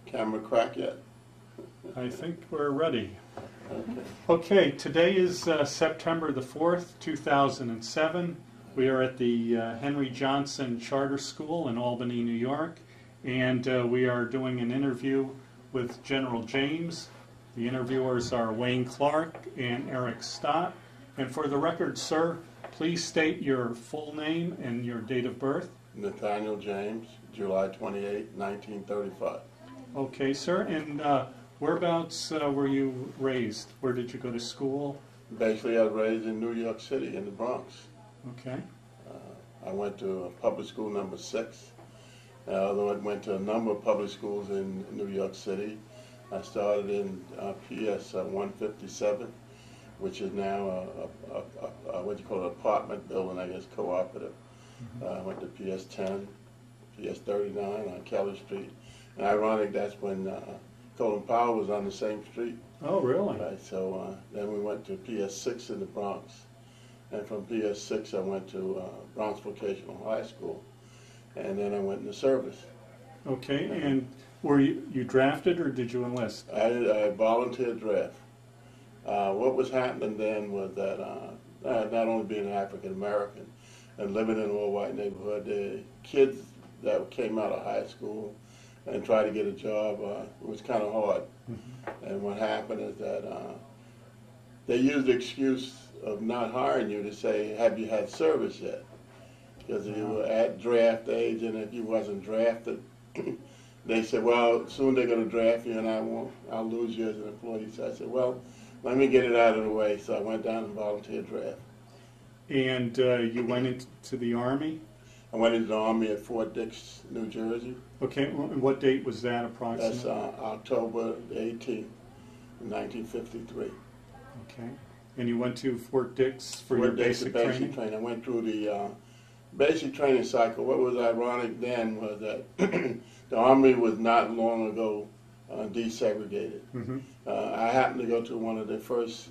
Camera crack yet? I think we're ready. Okay. Okay, today is September the 4th, 2007. We are at the Henry Johnson Charter School in Albany, New York, and we are doing an interview with General James. The interviewers are Wayne Clarke and Eric Stott. And for the record, sir, please state your full name and your date of birth. Nathaniel James, July 28, 1935. Okay, sir, and whereabouts were you raised? Where did you go to school? Basically, I was raised in New York City, in the Bronx. Okay. I went to public school number 6. Although I went to a number of public schools in New York City. I started in PS 157, which is now what you call an apartment building, I guess, cooperative. I went to PS 10, PS 39 on Kelly Street. And ironic, that's when Colin Powell was on the same street. Oh, really? Right, so then we went to PS 6 in the Bronx. And from PS 6 I went to Bronx Vocational High School. And then I went into service. Okay, and were you drafted or did you enlist? I volunteered draft. What was happening then was that not only being African American and living in an all-white neighborhood, the kids that came out of high school and tried to get a job, it was kind of hard. And what happened is that they used the excuse of not hiring you to say, have you had service yet? Because you were at draft age, and if you wasn't drafted, they said, well, soon they're going to draft you, and I'll lose you as an employee. So I said, well, let me get it out of the way. So I went down and volunteered draft. And you went into the Army? I went into the Army at Fort Dix, New Jersey. Okay, what date was that approximately? That's October 18, 1953. Okay, and you went to Fort Dix for your basic training? I went through the basic training cycle. What was ironic then was that the Army was not long ago desegregated. I happened to go to one of the first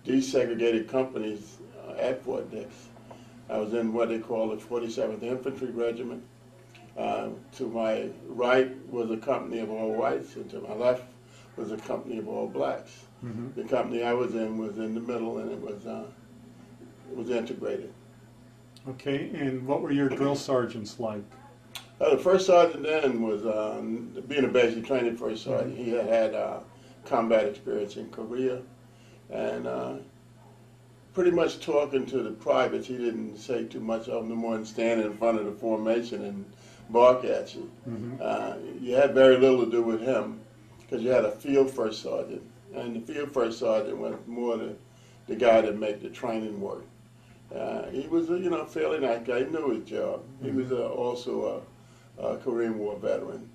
desegregated companies at Fort Dix. I was in what they call the 47th Infantry Regiment. To my right was a company of all whites, and to my left was a company of all blacks. The company I was in the middle, and it was integrated. Okay, and what were your drill sergeants like? The first sergeant then was, being a basic training first sergeant, he had combat experience in Korea, and pretty much talking to the privates, he didn't say too much of them more than standing in front of the formation and bark at you. You had very little to do with him, because you had a field first sergeant, and the field first sergeant was more the guy that made the training work. He was a fairly nice guy. He knew his job. He was also a Korean War veteran,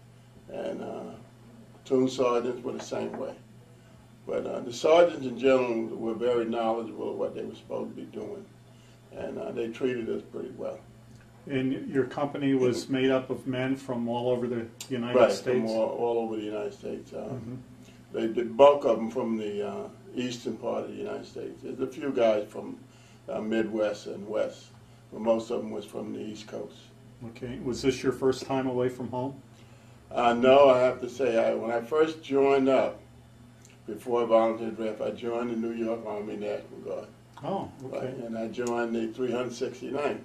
and platoon sergeants were the same way. But the sergeants in general were very knowledgeable of what they were supposed to be doing, and they treated us pretty well. And your company was made up of men from all over the United States? Right, from all over the United States. The bulk of them from the eastern part of the United States. There's a few guys from Midwest and West, but most of them was from the East Coast. Okay. Was this your first time away from home? No, I have to say, when I first joined up, before I volunteered draft, I joined the New York Army National Guard. Oh, okay. Right, and I joined the 369.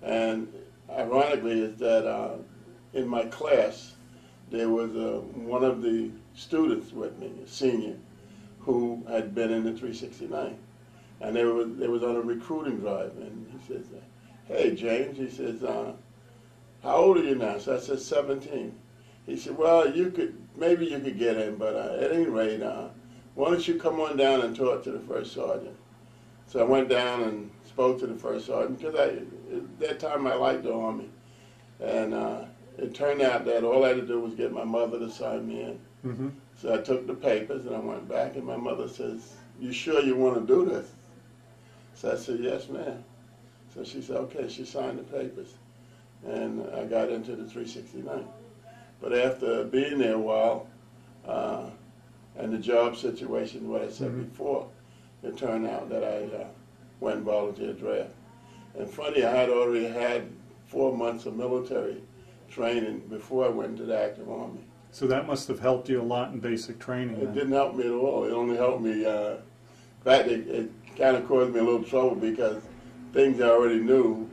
And ironically is that in my class, there was one of the students with me, a senior, who had been in the 369. And they was on a recruiting drive, and he says, hey, James, he says, how old are you now? So I said, 17. He said, well, maybe you could get in, but at any rate, why don't you come on down and talk to the first sergeant? So I went down and spoke to the first sergeant, because at that time I liked the Army. And it turned out that all I had to do was get my mother to sign me in. So I took the papers and I went back, and my mother says, you sure you want to do this? So I said, yes, ma'am. So she said, okay. She signed the papers, and I got into the 369. But after being there a while, and the job situation, what I said before, it turned out that I went and volunteered draft. And funny, I had already had 4 months of military training before I went into the active Army. So that must have helped you a lot in basic training. It Then. didn't help me at all. It only helped me. In fact, it kind of caused me a little trouble because things I already knew,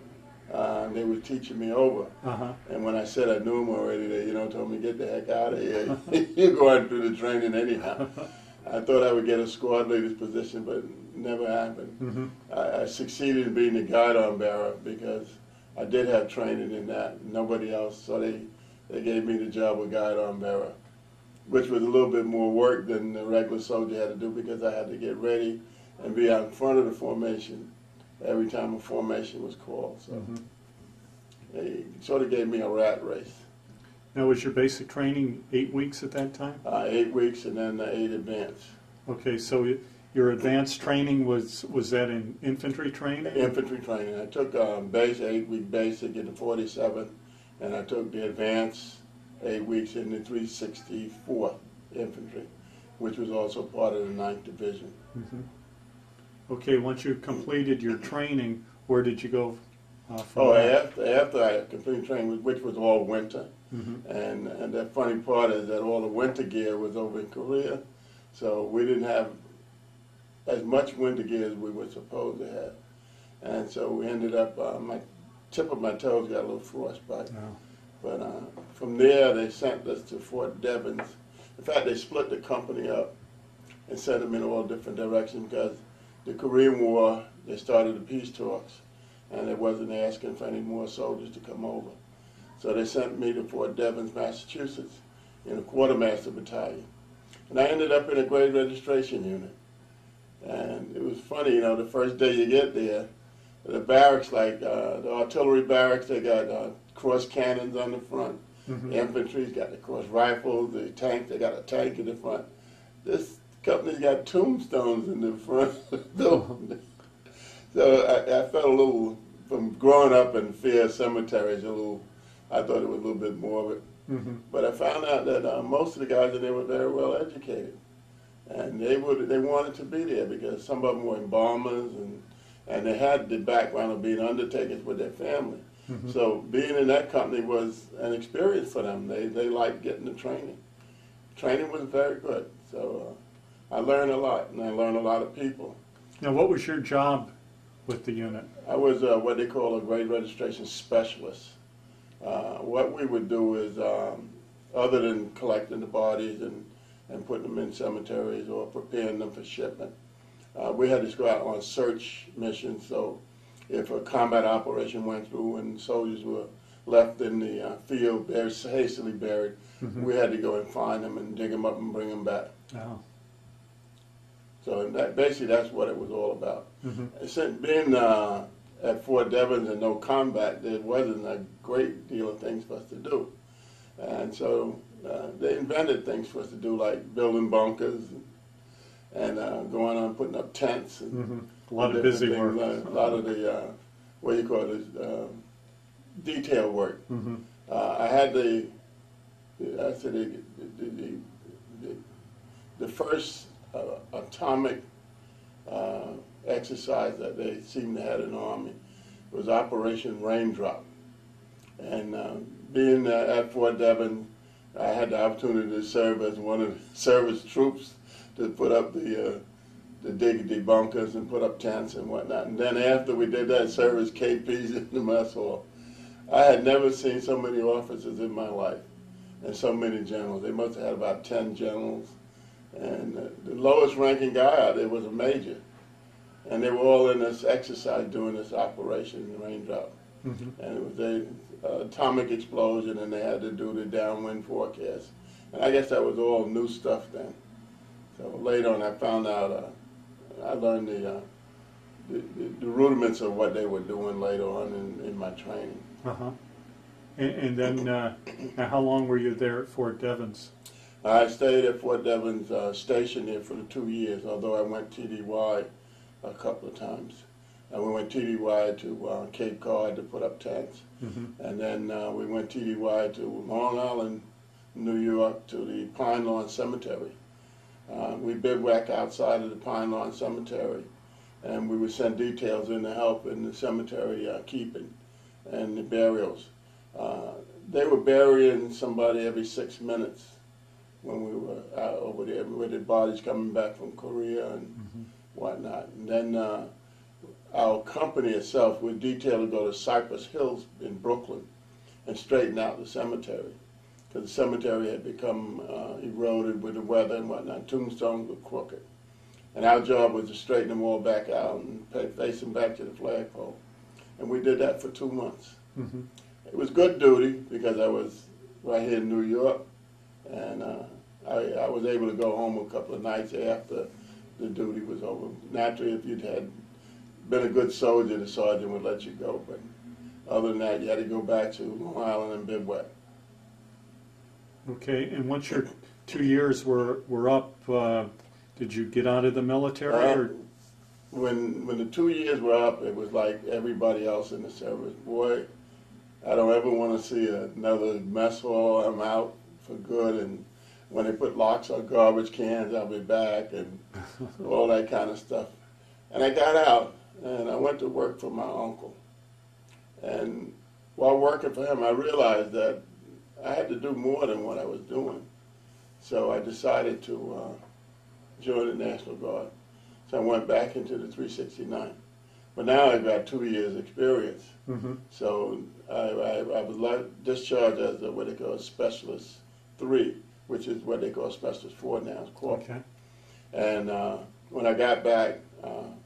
they were teaching me over. And when I said I knew them already, they told me, get the heck out of here. You're going through the training anyhow. I thought I would get a squad leader's position, but it never happened. I succeeded in being the guidon bearer because I did have training in that. Nobody else, so they gave me the job of guidon bearer, which was a little bit more work than the regular soldier had to do because I had to get ready and be out in front of the formation every time a formation was called. So they sort of gave me a rat race. Now, was your basic training 8 weeks at that time? 8 weeks and then 8 advanced. Okay, so your advanced training was that in infantry training? Infantry training. I took 8-week basic in the 47th, and I took the advanced 8 weeks in the 364th Infantry, which was also part of the 9th Division. Okay, once you completed your training, where did you go from there? After I completed training, which was all winter. And the funny part is that all the winter gear was over in Korea, so we didn't have as much winter gear as we were supposed to have. And so we ended up, my tip of my toes got a little frostbite. But from there, they sent us to Fort Devens. In fact, they split the company up and sent them in all different directions because the Korean War, they started the peace talks, and they wasn't asking for any more soldiers to come over. So they sent me to Fort Devens, Massachusetts, in a quartermaster battalion. And I ended up in a grade registration unit. And it was funny, the first day you get there, the barracks, like the artillery barracks, they got cross cannons on the front. Infantry's got the cross rifles, the tanks, they got a tank in the front. This company's got tombstones in the front. So I felt a little, from growing up in Fear cemeteries, I thought it was a little bit morbid. But I found out that most of the guys in there were very well educated. And they wanted to be there because some of them were embalmers and they had the background of being undertakers with their family. So being in that company was an experience for them. They liked getting the training. Training was very good. So I learned a lot, and I learned a lot of people. Now, what was your job with the unit? I was what they call a grade registration specialist. What we would do is, other than collecting the bodies and putting them in cemeteries or preparing them for shipment, we had to go out on search missions. So if a combat operation went through and soldiers were left in the field, hastily buried, we had to go and find them and dig them up and bring them back. So basically that's what it was all about. Since being at Fort Devens and no combat, there wasn't a great deal of things for us to do. And so they invented things for us to do, like building bunkers and going on putting up tents. And a lot of busy work. A lot of the, what you call it, detail work. I had the first atomic exercise that they seemed to have in the Army was Operation Raindrop. And being at Fort Devens, I had the opportunity to serve as one of the service troops to put up dig the bunkers and put up tents and whatnot. And then after we did that, serve as KPs in the mess hall. I had never seen so many officers in my life and so many generals. They must have had about 10 generals. And the lowest ranking guy out there was a major. And they were all in this exercise doing this operation, Raindrop. And it was an atomic explosion, and they had to do the downwind forecast. And I guess that was all new stuff then. So later on I found out, I learned the rudiments of what they were doing later on in my training. And then, now how long were you there at Fort Devens? I stayed at Fort Devens, stationed there for the 2 years, although I went TDY a couple of times. And we went TDY to Cape Cod to put up tents. And then we went TDY to Long Island, New York, to the Pine Lawn Cemetery. We bivouacked outside of the Pine Lawn Cemetery, and we would send details in to help in the cemetery keeping and the burials. They were burying somebody every 6 minutes when we were out over there with the bodies coming back from Korea and whatnot. And then our company itself was detailed to go to Cypress Hills in Brooklyn and straighten out the cemetery, because the cemetery had become eroded with the weather and whatnot. Tombstones were crooked. And our job was to straighten them all back out and face them back to the flagpole. And we did that for 2 months. It was good duty because I was right here in New York, and I was able to go home a couple of nights after the duty was over. Naturally, if you'd had been a good soldier, the sergeant would let you go. But other than that, you had to go back to Long Island and bivouac. Okay, and once your 2 years were up, did you get out of the military? Or? When the 2 years were up, it was like everybody else in the service. Boy, I don't ever want to see another mess hall. I'm out for good. And when they put locks on garbage cans, I'll be back, and all that kind of stuff. And I got out, and I went to work for my uncle. And while working for him, I realized that I had to do more than what I was doing. So I decided to join the National Guard. So I went back into the 369. But now I've got 2 years experience. So I was discharged as what they call Specialist 3, which is what they call Specialist 4 now, it's Clarke. Okay. And when I got back,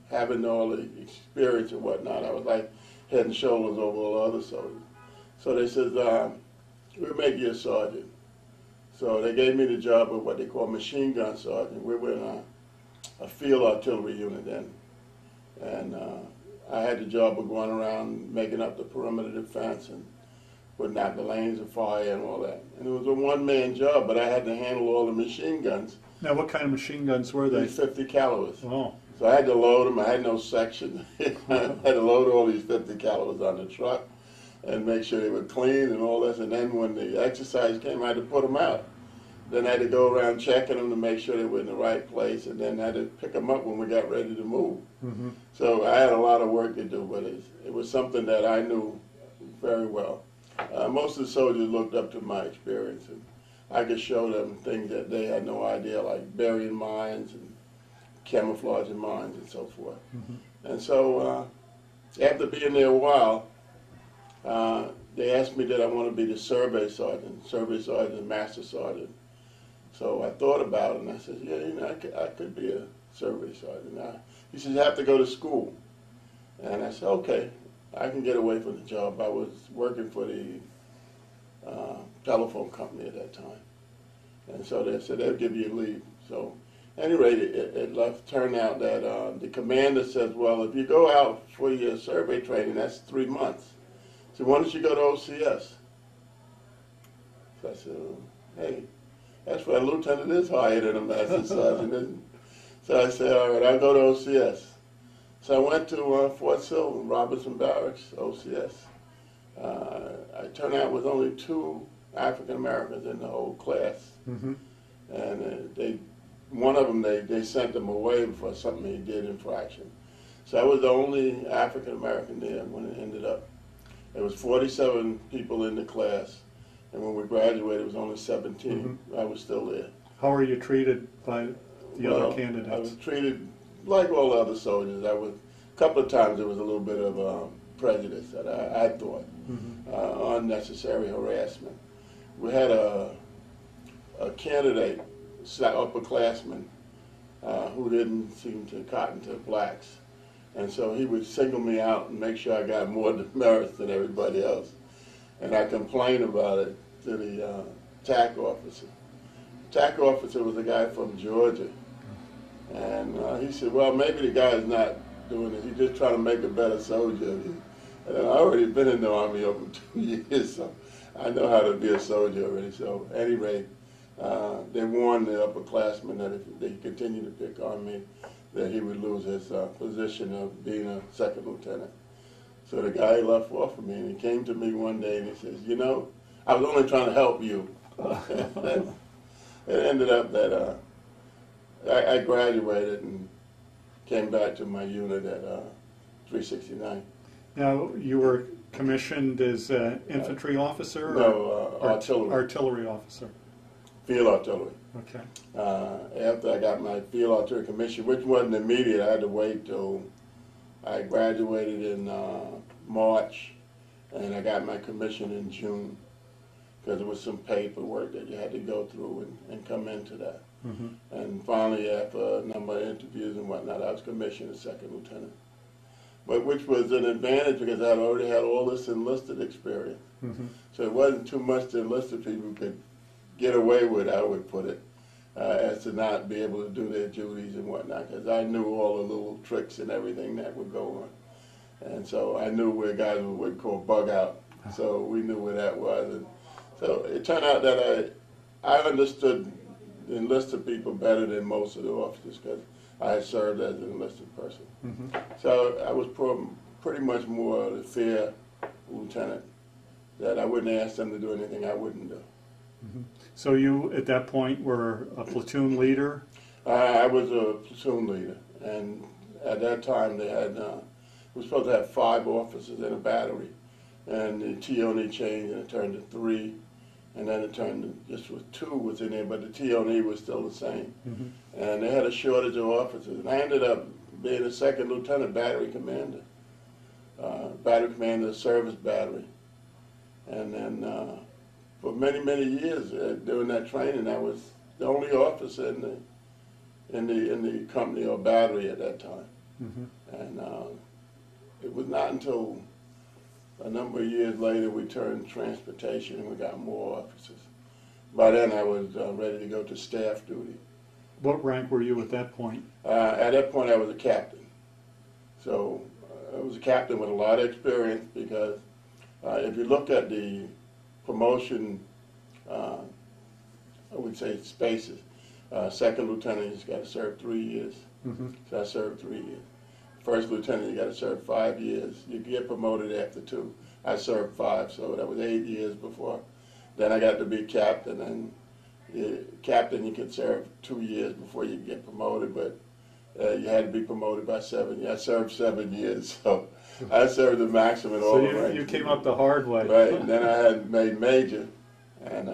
having all the experience and whatnot, I was like head and shoulders over all other soldiers. So they said, we'll make you a sergeant. So they gave me the job of what they call machine gun sergeant. We were in a field artillery unit then. And I had the job of going around making up the perimeter defense and putting out the lanes of fire and all that. And it was a one-man job, but I had to handle all the machine guns. Now, what kind of machine guns were they? 50 calibers. Oh. So I had to load them. I had no section. I had to load all these 50 calibers on the truck and make sure they were clean and all this. And then when the exercise came, I had to put them out. Then I had to go around checking them to make sure they were in the right place, and then I had to pick them up when we got ready to move. So I had a lot of work to do, but it was something that I knew very well. Most of the soldiers looked up to my experience, and I could show them things that they had no idea, like burying mines and camouflaging mines and so forth. And so after being there a while, they asked me that I want to be the survey sergeant, master sergeant. So I thought about it, and I said, yeah, you know, I could be a survey sergeant. He said, you have to go to school. And I said, okay, I can get away from the job. I was working for the telephone company at that time. And so they said, they'll give you leave. So at any rate, it turned out that the commander says, well, if you go out for your survey training, that's 3 months. So why don't you go to OCS? So I said, hey, that's where a lieutenant is higher than a master sergeant, isn't it? So I said, all right, I'll go to OCS. So I went to Fort Sill, Robinson Barracks, OCS. I turned out with only 2 African Americans in the whole class. And one of them, they sent him away for something he did infraction. So I was the only African American there when it ended up. There was 47 people in the class, and when we graduated, it was only 17. I was still there. How were you treated by the other candidates? I was treated like all other soldiers. A couple of times there was a little bit of prejudice that I thought, unnecessary harassment. We had a candidate, upperclassman, who didn't seem to cotton to blacks. And so he would single me out and make sure I got more demerits than everybody else. And I complained about it to the TAC officer. TAC officer was a guy from Georgia. And he said, well, maybe the guy's not doing it. He's just trying to make a better soldier. And I've already been in the Army over 2 years, so I know how to be a soldier already. So at any rate, they warned the upperclassmen that if they continued to pick on me, that he would lose his position of being a second lieutenant. So the guy left off of me, and he came to me one day and he says, you know, I was only trying to help you. It ended up that I graduated and came back to my unit at 369. Now, you were commissioned as an infantry officer? No, artillery. Artillery officer. field artillery. Okay. After I got my field artillery commission, which wasn't immediate, I had to wait till I graduated in March, and I got my commission in June, because there was some paperwork that you had to go through and come into that. Mm-hmm. And finally, after a number of interviews and whatnot, I was commissioned as second lieutenant. But which was an advantage because I'd already had all this enlisted experience. Mm-hmm. So it wasn't too much the enlisted people could get away with, I would put it, as to not be able to do their duties and whatnot, because I knew all the little tricks and everything that would go on. And so I knew where guys would call bug out. So we knew where that was. And so it turned out that I understood enlisted people better than most of the officers because I had served as an enlisted person. Mm-hmm. So I was pretty much more of a fair lieutenant, that I wouldn't ask them to do anything I wouldn't do. Mm-hmm. So you, at that point, were a platoon leader? I was a platoon leader, and at that time they had, we were supposed to have 5 officers in a battery, and the T-O-N-E changed and it turned to 3, and then it turned to just with 2 was in there, but the T-O-N-E was still the same. Mm-hmm. And they had a shortage of officers, and I ended up being a second lieutenant battery commander of service battery. And then for many, many years during that training, I was the only officer in the company or battery at that time. Mm-hmm. And it was not until a number of years later we turned transportation and we got more officers. By then I was ready to go to staff duty. What rank were you at that point? At that point I was a captain. So I was a captain with a lot of experience because if you look at the promotion, I would say spaces, second lieutenant you've got to serve 3 years. Mm-hmm. So I served 3 years. First lieutenant, you got to serve 5 years. You get promoted after 2. I served 5, so that was 8 years before. Then I got to be captain, and captain you could serve 2 years before you get promoted, but you had to be promoted by 7 years. I served 7 years, so I served the maximum in all the ranks. So you came up the hard way. Right, and then I had made major, and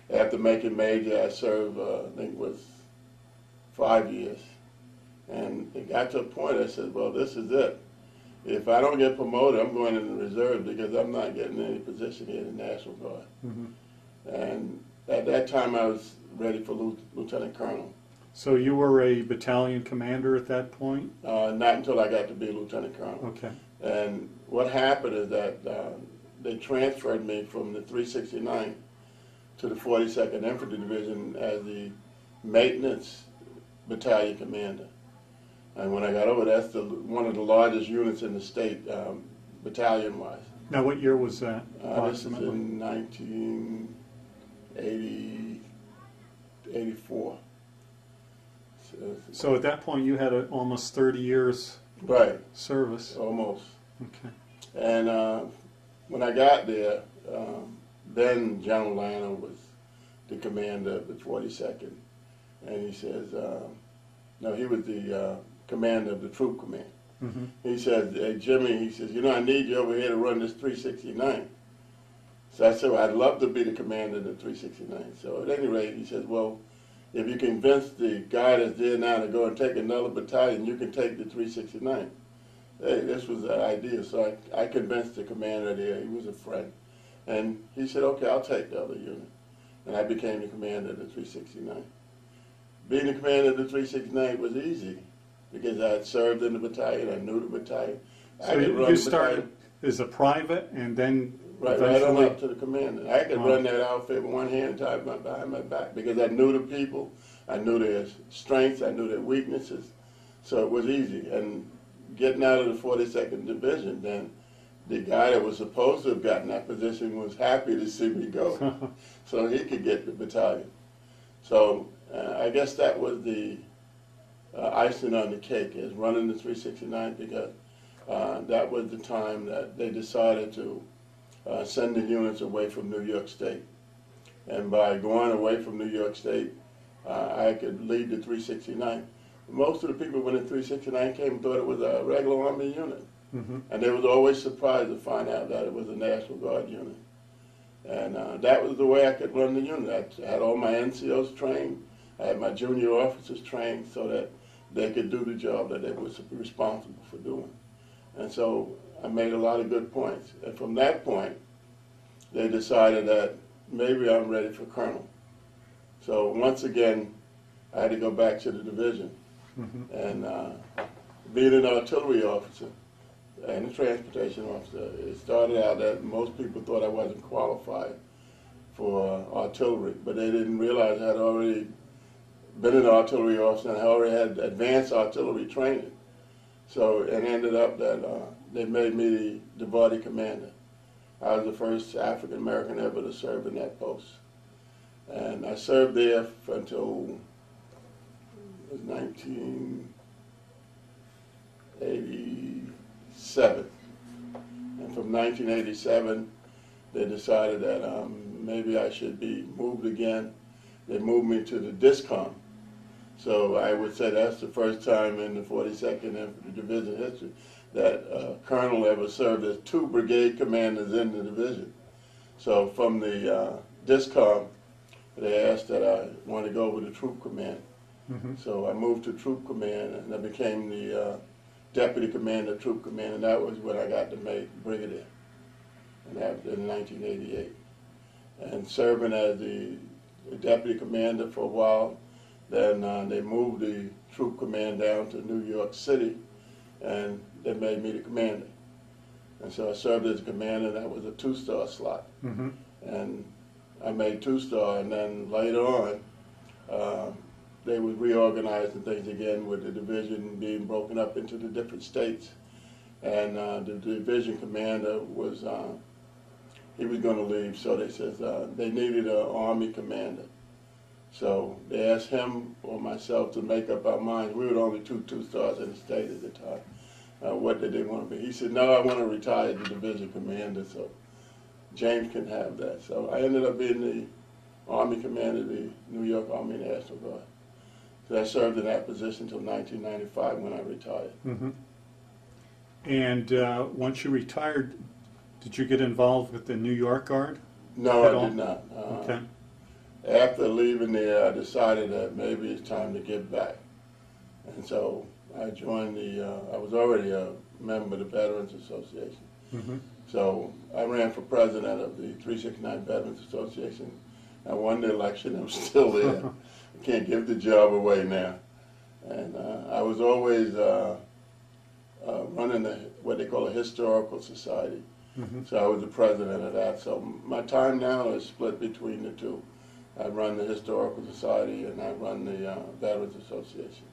after making major, I served, I think it was 5 years. And it got to a point, I said, well, this is it. If I don't get promoted, I'm going in the reserve because I'm not getting any position here in the National Guard. Mm-hmm. And at that time, I was ready for lieutenant colonel. So you were a battalion commander at that point? Not until I got to be a lieutenant colonel. Okay. And what happened is that they transferred me from the 369 to the 42nd Infantry Division as the maintenance battalion commander. And when I got over, that's one of the largest units in the state, battalion-wise. Now, what year was that? This is in 1984. So at that point, you had almost 30 years right service. Almost. Okay. And when I got there, then General Lano was the commander of the 42nd, and he says, no, he was the commander of the troop command. Mm-hmm. He says, hey, Jimmy, he says, you know, I need you over here to run this 369. So I said, well, I'd love to be the commander of the 369. So at any rate, he says, well, if you convince the guy that's there now to go and take another battalion, you can take the 369. Hey, this was the idea. So I convinced the commander there. He was a friend. And he said, okay, I'll take the other unit. And I became the commander of the 369. Being the commander of the 369 was easy because I had served in the battalion. I knew the battalion. So you started as a private and then right on up to the commander. I could run that outfit with one hand tied behind my back because I knew the people. I knew their strengths. I knew their weaknesses. So it was easy. And getting out of the 42nd Division, then the guy that was supposed to have gotten that position was happy to see me go so he could get the battalion. So I guess that was the icing on the cake, is running the 369 because that was the time that they decided to send the units away from New York State. And by going away from New York State, I could lead the 369. Most of the people when the 369 came thought it was a regular Army unit. Mm-hmm. And they was always surprised to find out that it was a National Guard unit. And that was the way I could run the unit. I had all my NCOs trained. I had my junior officers trained so that they could do the job that they were responsible for doing. And so I made a lot of good points. And from that point, they decided that maybe I'm ready for colonel. So once again, I had to go back to the division. Mm-hmm. And being an artillery officer and a transportation officer, it started out that most people thought I wasn't qualified for artillery, but they didn't realize I had already been an artillery officer and I already had advanced artillery training. So it ended up that they made me the body commander. I was the first African American ever to serve in that post. And I served there until 1987. And from 1987, they decided that maybe I should be moved again. They moved me to the DISCOM. So I would say that's the first time in the 42nd Infantry Division history that a colonel ever served as 2 brigade commanders in the division. So from the DISCOM, they asked that I want to go over to troop command. Mm-hmm. So I moved to troop command and I became the deputy commander of troop command, and that was when I got to make brigadier. And that was in 1988. And serving as the deputy commander for a while, then they moved the troop command down to New York City, and they made me the commander. And so I served as a commander, and that was a 2-star slot. Mm-hmm. And I made 2-star, and then later on, they would reorganize and things again with the division being broken up into the different states. And the division commander was, he was going to leave, so they said they needed an Army commander. So they asked him or myself to make up our minds. We were the only 2 2-stars in the state at the time. What did they want to be? He said, no, I want to retire the division commander, so James can have that. So I ended up being the Army commander of the New York Army National Guard. So I served in that position until 1995 when I retired. Mm-hmm. And once you retired, did you get involved with the New York Guard? No, I did not. Okay. After leaving there, I decided that maybe it's time to give back. And so I joined I was already a member of the Veterans Association. Mm-hmm. So I ran for president of the 369 Veterans Association. I won the election. I'm still there. I can't give the job away now. And I was always running what they call a historical society. Mm-hmm. So I was the president of that. So my time now is split between the two. I run the Historical Society and I run the Veterans Association.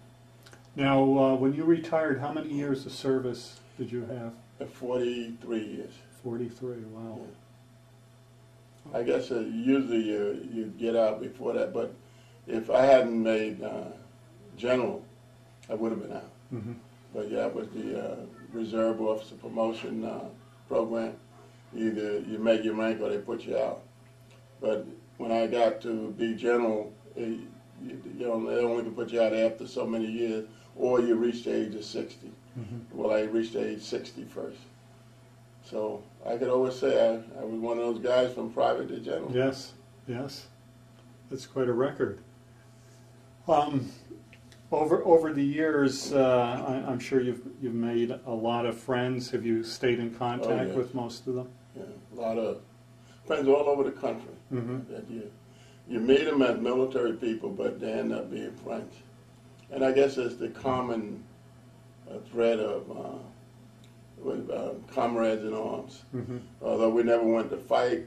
Now, when you retired, how many years of service did you have? 43 years. 43, wow. Yeah. I guess usually you get out before that, but if I hadn't made general, I would have been out. Mm-hmm. But yeah, with the Reserve Officer Promotion program, either you make your rank or they put you out. But when I got to be general, they only can put you out after so many years, or you reach the age of 60. Mm-hmm. Well, I reached age 60 first. So I could always say I was one of those guys from private to general. Yes, yes. That's quite a record. Over the years, I'm sure you've made a lot of friends. Have you stayed in contact with most of them? Yeah, a lot of friends all over the country. Mm-hmm. That you meet them as military people, but they end up being friends. And I guess it's the common thread of comrades in arms. Mm-hmm. Although we never went to fight,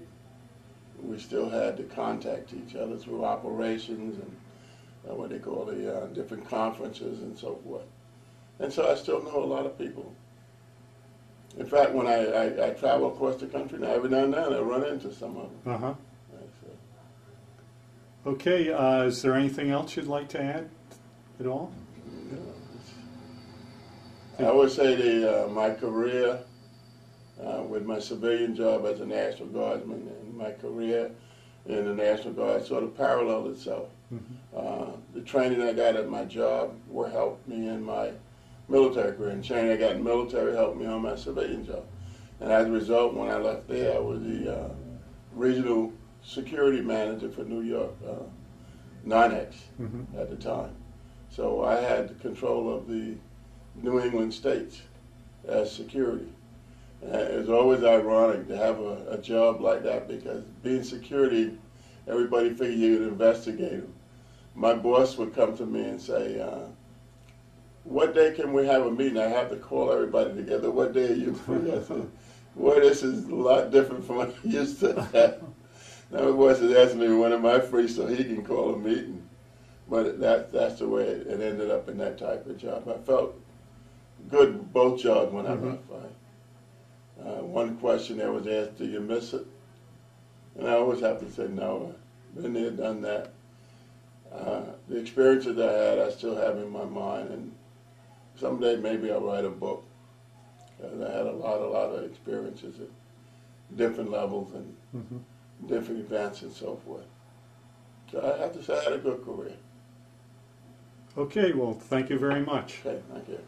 we still had to contact each other through operations and what they call the different conferences and so forth. And so I still know a lot of people. In fact, when I travel across the country now, every now and then I run into some of them. Uh-huh. Okay, is there anything else you'd like to add at all? I would say my career with my civilian job as a National Guardsman and my career in the National Guard sort of paralleled itself. Mm-hmm. The training I got at my job helped me in my military career, and training I got in military helped me on my civilian job. And as a result, when I left there, I was the regional security manager for New York, NYS at the time. So I had control of the New England states as security. And it's always ironic to have a job like that, because being security, everybody figured you would investigate them. My boss would come to me and say, what day can we have a meeting? I have to call everybody together. What day are you free? I said, boy, this is a lot different from what I used to have. Now my boss is asking me, when am I free, so he can call a meeting. But that's the way it ended up in that type of job. I felt good with both jobs when I left. One question that was asked, do you miss it? And I always have to say no. I've been there, done that. The experiences I had, I still have in my mind, and someday maybe I'll write a book, because I had a lot of experiences at different levels and different events and so forth. So I have to say I had a good career. Okay, well, thank you very much. Okay, thank you.